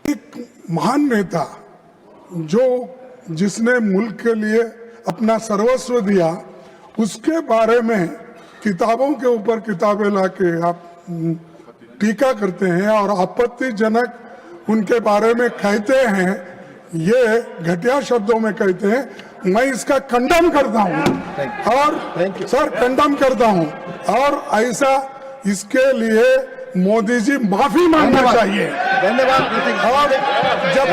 एक महान नेता जो जिसने मुल्क के लिए अपना सर्वस्व दिया, उसके बारे में किताबों के ऊपर किताबें लाके आप टीका करते हैं और आपत्तिजनक उनके बारे में कहते हैं, ये घटिया शब्दों में कहते हैं। मैं इसका खंडन करता हूं और सर खंडन करता हूं, और ऐसा इसके लिए मोदी जी माफी मांगना चाहिए। धन्यवाद। और जब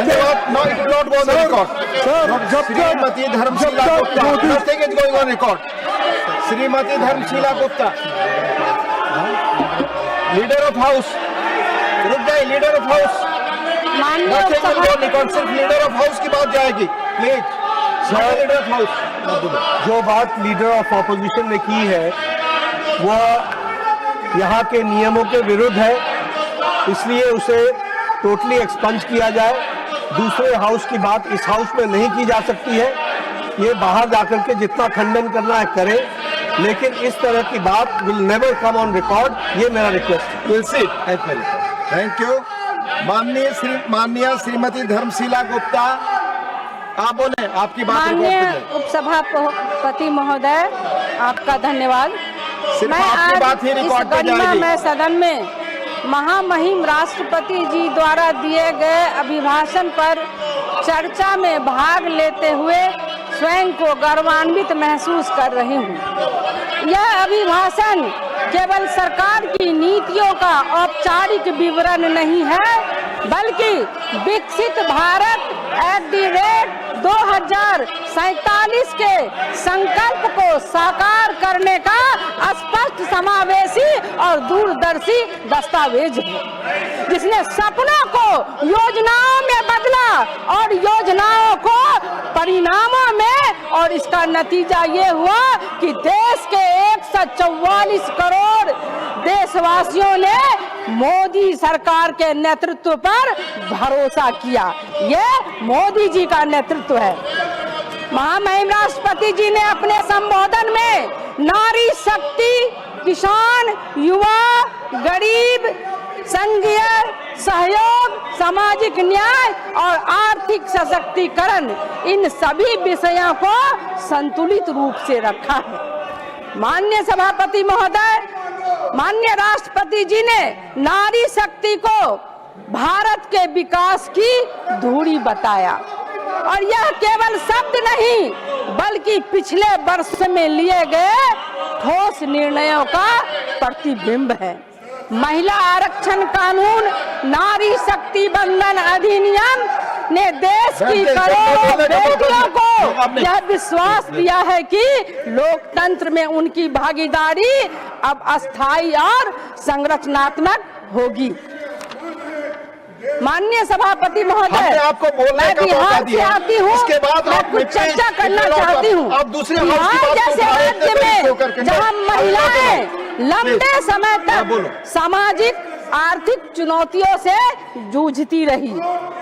Shrimati Dharmshila Gupta, leader of house, रुक जाए, लीडर ऑफ हाउस, सिर्फ लीडर ऑफ हाउस की बात जाएगी, प्लीज। लीडर ऑफ हाउस, जो बात लीडर ऑफ ऑपोजिशन ने की है वह यहाँ के नियमों के विरुद्ध है, इसलिए उसे टोटली एक्सपंज किया जाए। दूसरे हाउस की बात इस हाउस में नहीं की जा सकती है। ये बाहर जाकर के जितना खंडन करना है करें, लेकिन इस तरह की बात will never come on record. ये मेरा रिक्वेस्ट है। Will sit. Thank you. माननीय श्रीमती धर्मशीला गुप्ता, आप बोले, आपकी बात। माननीय उपसभापति महोदय, आपका धन्यवाद। मैं आज इस गरिमामय सदन में महामहिम राष्ट्रपति जी द्वारा दिए गए अभिभाषण पर चर्चा में भाग लेते हुए स्वयं को गौरवान्वित महसूस कर रही हूँ। यह अभिभाषण केवल सरकार की नीतियों का औपचारिक विवरण नहीं है, बल्कि विकसित भारत @ 2047 के संकल्प को साकार करने का स्पष्ट, समावेशी और दूरदर्शी दस्तावेज है, जिसने सपनों को योजनाओं में बदला और योजनाओं को परिणामों में, और इसका नतीजा ये हुआ कि देश के 144 करोड़ देशवासियों ने मोदी सरकार के नेतृत्व पर भरोसा किया। ये मोदी जी का नेतृत्व है। महामहिम राष्ट्रपति जी ने अपने संबोधन में नारी शक्ति, किसान, युवा, गरीब, संघीय सहयोग, सामाजिक न्याय और आर्थिक सशक्तिकरण, इन सभी विषयों को संतुलित रूप से रखा है। माननीय सभापति महोदय, माननीय राष्ट्रपति जी ने नारी शक्ति को भारत के विकास की धुरी बताया, और यह केवल शब्द नहीं बल्कि पिछले वर्ष में लिए गए ठोस निर्णयों का प्रतिबिंब है। महिला आरक्षण कानून, नारी शक्ति बंधन अधिनियम ने देश की करोड़ों बेटियों को यह विश्वास दिया है कि लोकतंत्र में उनकी भागीदारी अब अस्थायी और संरचनात्मक होगी। माननीय सभापति महोदय, मैं बिहार से आती हूँ, मैं कुछ चर्चा करना चाहती हूँ। बिहार जैसे राज्य में जहाँ महिलाएं लंबे समय तक सामाजिक आर्थिक चुनौतियों से जूझती रही,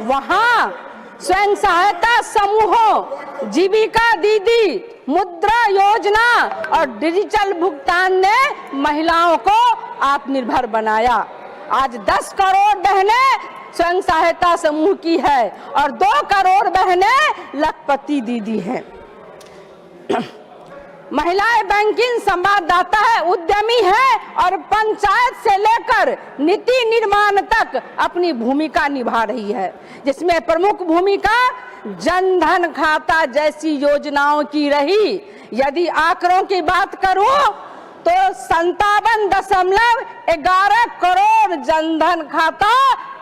वहाँ स्वयं सहायता समूहों, जीविका दीदी, मुद्रा योजना और डिजिटल भुगतान ने महिलाओं को आत्मनिर्भर बनाया। आज 10 करोड़ बहनें स्वयं सहायता समूह की है और 2 करोड़ बहनें लखपति दीदी हैं। महिलाएं बैंकिंग संवाददाता है, उद्यमी है और पंचायत से लेकर नीति निर्माण तक अपनी भूमिका निभा रही है, जिसमें प्रमुख भूमिका जनधन खाता जैसी योजनाओं की रही। यदि आंकड़ों की बात करूं तो 57.11 करोड़ जनधन खाता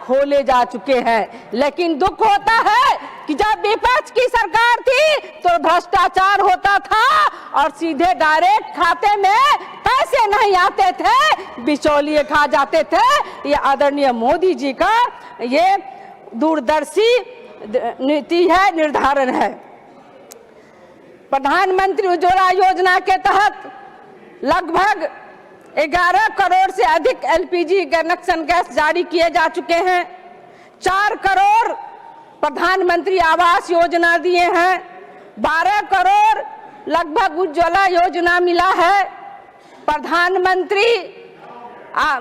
खोले जा चुके हैं। लेकिन दुख होता है कि जब विपक्ष की सरकार थी तो भ्रष्टाचार होता था और सीधे डायरेक्ट खाते में पैसे नहीं आते थे, बिचौलिए खा जाते थे। ये आदरणीय मोदी जी का ये दूरदर्शी नीति है, निर्धारण है। प्रधानमंत्री उज्ज्वला योजना के तहत लगभग 11 करोड़ से अधिक LPG कनेक्शन गैस जारी किए जा चुके हैं। 4 करोड़ प्रधानमंत्री आवास योजना दिए हैं। 12 करोड़ लगभग उज्ज्वला योजना मिला है। प्रधानमंत्री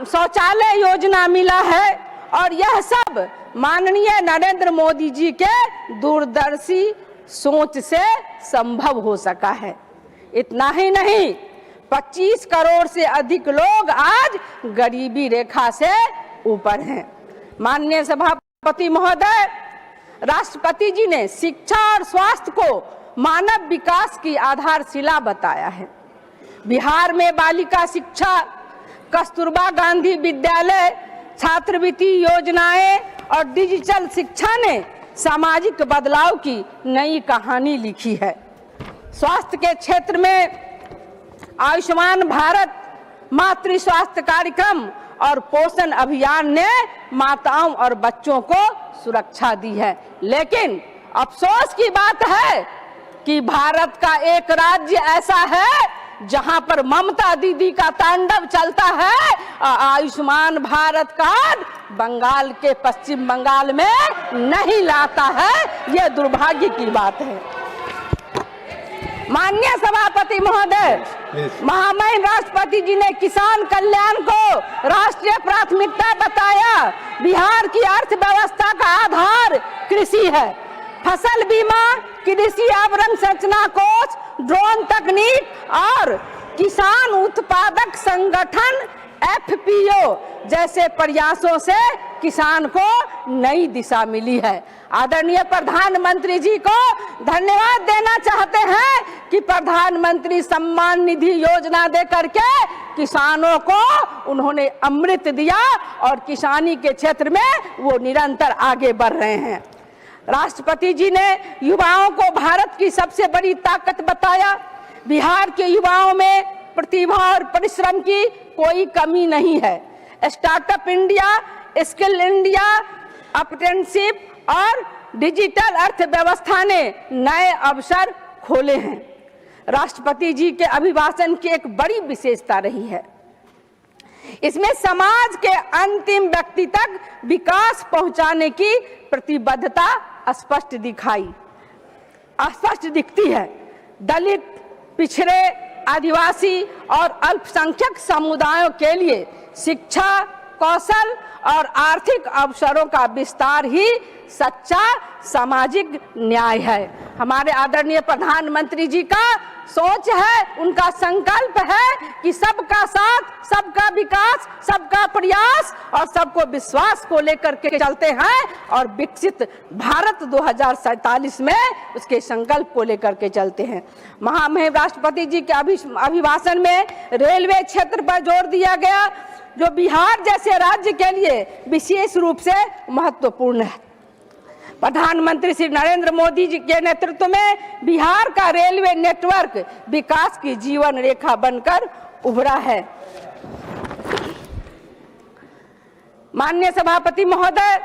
शौचालय योजना मिला है। और यह सब माननीय नरेंद्र मोदी जी के दूरदर्शी सोच से संभव हो सका है। इतना ही नहीं, 25 करोड़ से अधिक लोग आज गरीबी रेखा से ऊपर हैं। माननीय सभापति महोदय, राष्ट्रपति जी ने शिक्षा और स्वास्थ्य को मानव विकास की आधारशिला बताया है। बिहार में बालिका शिक्षा, कस्तूरबा गांधी विद्यालय, छात्रवृत्ति योजनाएं और डिजिटल शिक्षा ने सामाजिक बदलाव की नई कहानी लिखी है। स्वास्थ्य के क्षेत्र में आयुष्मान भारत, मातृ स्वास्थ्य कार्यक्रम और पोषण अभियान ने माताओं और बच्चों को सुरक्षा दी है। लेकिन अफसोस की बात है कि भारत का एक राज्य ऐसा है जहां पर ममता दीदी का तांडव चलता है। आयुष्मान भारत कार्ड बंगाल के पश्चिम बंगाल में नहीं लाता है। यह दुर्भाग्य की बात है। माननीय सभापति महोदय, महामहिम राष्ट्रपति जी ने किसान कल्याण को राष्ट्रीय प्राथमिकता बताया। बिहार की अर्थव्यवस्था का आधार कृषि है। फसल बीमा, कृषि अवसंरचना कोष, ड्रोन तकनीक और किसान उत्पादक संगठन FPO जैसे प्रयासों से किसान को नई दिशा मिली है। आदरणीय प्रधानमंत्री जी को धन्यवाद देना चाहते हैं कि प्रधानमंत्री सम्मान निधि योजना देकर के किसानों को उन्होंने अमृत दिया और किसानी के क्षेत्र में वो निरंतर आगे बढ़ रहे हैं। राष्ट्रपति जी ने युवाओं को भारत की सबसे बड़ी ताकत बताया। बिहार के युवाओं में प्रतिभा और परिश्रम की कोई कमी नहीं है। Startup India, skill India, apprenticeship और डिजिटल अर्थव्यवस्था ने नए अवसर खोले हैं। राष्ट्रपति जी के अभिभाषण की एक बड़ी विशेषता रही है, इसमें समाज के अंतिम व्यक्ति तक विकास पहुंचाने की प्रतिबद्धता स्पष्ट दिखती है। दलित, पिछड़े, आदिवासी और अल्पसंख्यक समुदायों के लिए शिक्षा, कौशल और आर्थिक अवसरों का विस्तार ही सच्चा सामाजिक न्याय है। हमारे आदरणीय प्रधानमंत्री जी का सोच है, उनका संकल्प है कि सबका साथ, सबका विकास, सबका प्रयास और सबको विश्वास को लेकर के चलते हैं और विकसित भारत 2047 में उसके संकल्प को लेकर के चलते हैं। महामहिम राष्ट्रपति जी के अभिभाषण में रेलवे क्षेत्र पर जोर दिया गया, जो बिहार जैसे राज्य के लिए विशेष रूप से महत्वपूर्ण है। प्रधानमंत्री श्री नरेंद्र मोदी जी के नेतृत्व में बिहार का रेलवे नेटवर्क विकास की जीवन रेखा बनकर उभरा है। माननीय सभापति महोदय,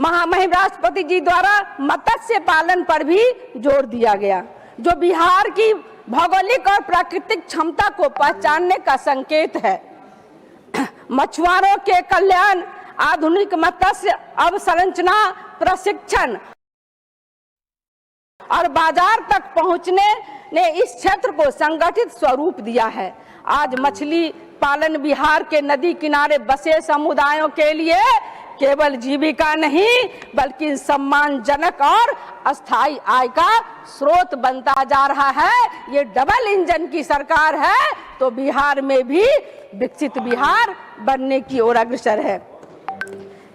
महामहिम राष्ट्रपति जी द्वारा मत्स्य पालन पर भी जोर दिया गया, जो बिहार की भौगोलिक और प्राकृतिक क्षमता को पहचानने का संकेत है। मछुआरों के कल्याण, आधुनिक मत्स्य अवसंरचना, प्रशिक्षण और बाजार तक पहुंचने ने इस क्षेत्र को संगठित स्वरूप दिया है। आज मछली पालन बिहार के नदी किनारे बसे समुदायों के लिए केवल जीविका नहीं बल्कि सम्मानजनक और अस्थायी आय का स्रोत बनता जा रहा है। ये डबल इंजन की सरकार है तो बिहार में भी विकसित बिहार बनने की ओर अग्रसर है।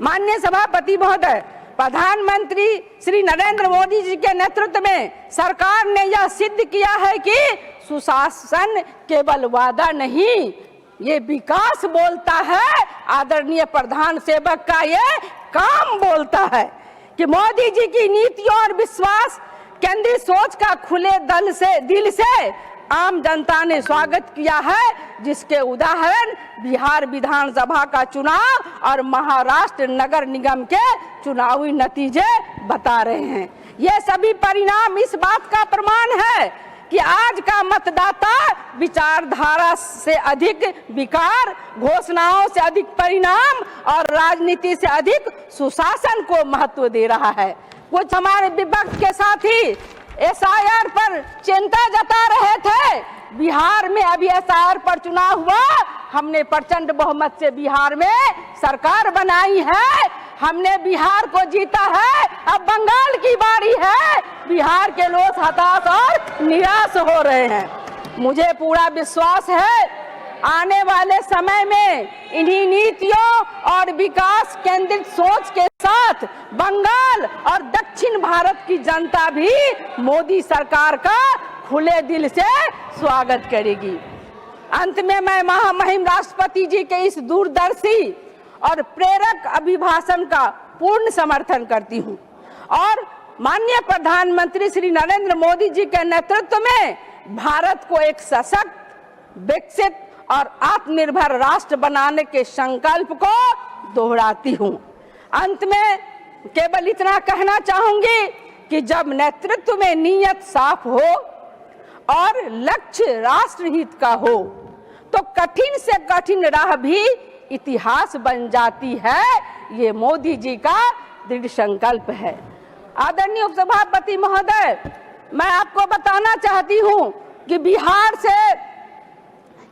माननीय सभापति महोदय, प्रधानमंत्री श्री नरेंद्र मोदी जी के नेतृत्व में सरकार ने यह सिद्ध किया है कि सुशासन केवल वादा नहीं, ये विकास बोलता है। आदरणीय प्रधान सेवक का ये काम बोलता है कि मोदी जी की नीतियों और विश्वास केंद्रीय सोच का खुले दिल से आम जनता ने स्वागत किया है, जिसके उदाहरण बिहार विधानसभा का चुनाव और महाराष्ट्र नगर निगम के चुनावी नतीजे बता रहे हैं। ये सभी परिणाम इस बात का प्रमाण है कि आज का मतदाता विचारधारा से अधिक विकार, घोषणाओं से अधिक परिणाम और राजनीति से अधिक सुशासन को महत्व दे रहा है। कुछ हमारे विपक्ष के साथी SIR पर चिंता जता रहे थे बिहार में अभी SR पर चुनाव हुआ, हमने प्रचंड बहुमत से बिहार में सरकार बनाई है, हमने बिहार को जीता है। अब बंगाल की बारी है, बिहार के लोग हताश और निराश हो रहे हैं। मुझे पूरा विश्वास है आने वाले समय में इन्हीं नीतियों और विकास केंद्रित सोच के साथ बंगाल और दक्षिण भारत की जनता भी मोदी सरकार का खुले दिल से स्वागत करेगी। अंत में मैं महामहिम राष्ट्रपति जी के इस दूरदर्शी और प्रेरक अभिभाषण का पूर्ण समर्थन करती हूँ और माननीय प्रधानमंत्री श्री नरेंद्र मोदी जी के नेतृत्व में भारत को एक सशक्त, विकसित और आत्मनिर्भर राष्ट्र बनाने के संकल्प को दोहराती हूँ। अंत में केवल इतना कहना चाहूंगी कि जब नेतृत्व में नीयत साफ हो और लक्ष्य राष्ट्र हित का हो तो कठिन से कठिन राह भी इतिहास बन जाती है। ये मोदी जी का दृढ़ संकल्प है। आदरणीय उपसभापति महोदय, मैं आपको बताना चाहती हूँ कि बिहार से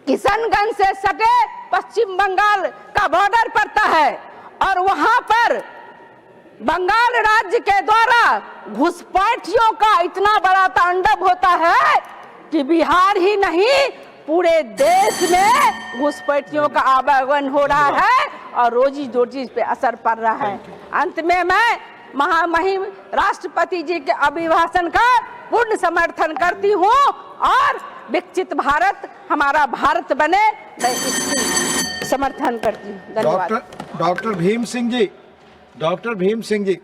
किशनगंज से सटे पश्चिम बंगाल का बॉर्डर पड़ता है और वहां पर बंगाल राज्य के द्वारा घुसपैठियों का इतना बड़ा तांडव होता है कि बिहार ही नहीं पूरे देश में घुसपैठियों का आवागमन हो रहा है और रोजी रोटी पे असर पड़ रहा है। अंत में मैं महामहिम राष्ट्रपति जी के अभिभाषण का पूर्ण समर्थन करती हूँ और विकसित भारत हमारा भारत बने, मैं इसकी समर्थन करती हूँ। धन्यवाद। डॉक्टर भीम सिंह जी